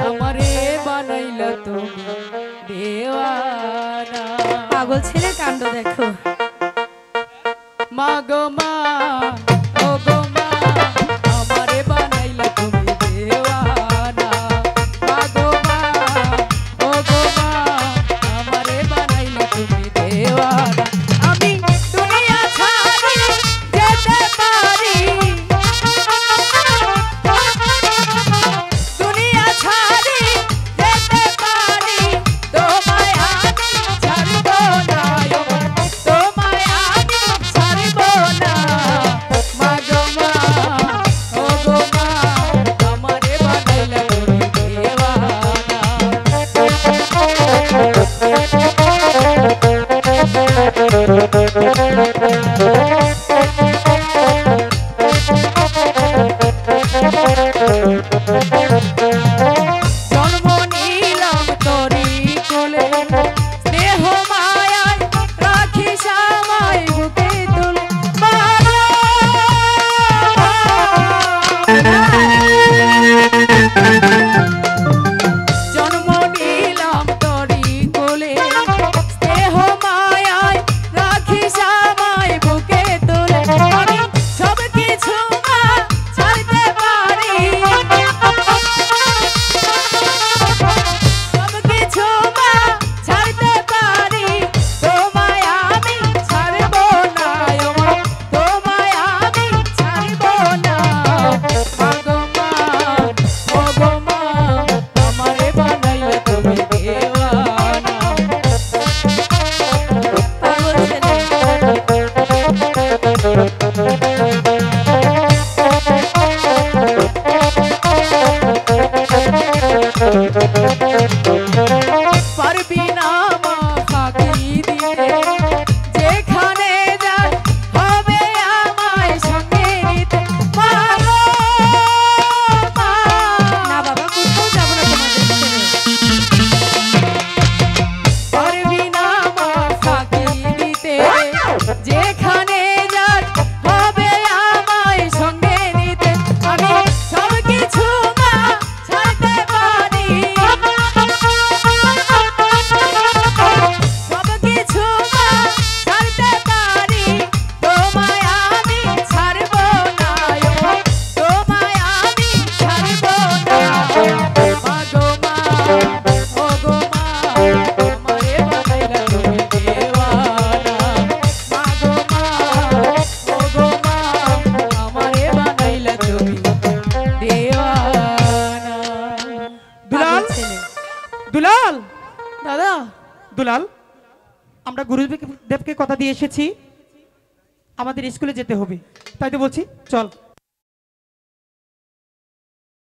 আমারে বানাইলা তুমি দেওয়ানা। পাগল ছেলে কাণ্ড দেখো। মা গো মা, ও গো মা, আমারে বানাইলা তুমি দেওয়ানা। মা গো মা, ও গো মা, আমারে বানাইলা তুমি দেওয়ানা। আমি দুনিয়া ছাড়ি যেতে পারি, দুনিয়া ছাড়ি যেতে পারি, তোমায় আমি ছাড়ব না, তোমায় আমি ছাড়ব না। মা গো মা, ও গো মা, আমারে বানাইলা তুমি দেওয়ানা। জন্ম নিলাম তোরি কোলে, স্নেহ মায়ায় রাখিস আমায় বুকে তুলে। মা গো জন্ম নিলাম তোরি কোলে, স্নেহ মায়ায় রাখিস আমায় বুকে তুলে। আমি সব কিছু মা ছাড়তে পারি, সব কিছু মা ছাড়তে পারি, তোমায় আমি ছাড়ব না, তোমায় আমি ছাড়ব না। মা গো মা, ও গো মা, আমারে বানাইলা তুমি দেওয়ানা। পাগল ছেলে পারবি না মা ফাঁকি দিতে, যেখানে যাই হবে আমায় সঙ্গে নিতে। মা গো মা, না বাবা কোথাও যাবো না তোমাদের ছেড়ে। পারবি না মা ফাঁকি দিতে, যেখানে যাই হবে আমায় সঙ্গে নিতে। আমি সব কিছু মা ছাড়তে পারি, সব কিছু মা ছাড়তে পারি, তোমায় আমি ছাড়ব না, তোমায় আমি ছাড়ব না। মা গো মা, ও গো মা, আমারে বানাইলা তুমি দেওয়ানা। মা গো মা, ও গো মা, আমারে বানাইলা তুমি দেওয়ানা। দুলাল, ছেলে দুলাল, দাদা, দুলাল, আমরা গুরুদেবকে কথা দিয়ে এসেছি, আমাদের স্কুলে যেতে হবে, তাই তো বলছি চল।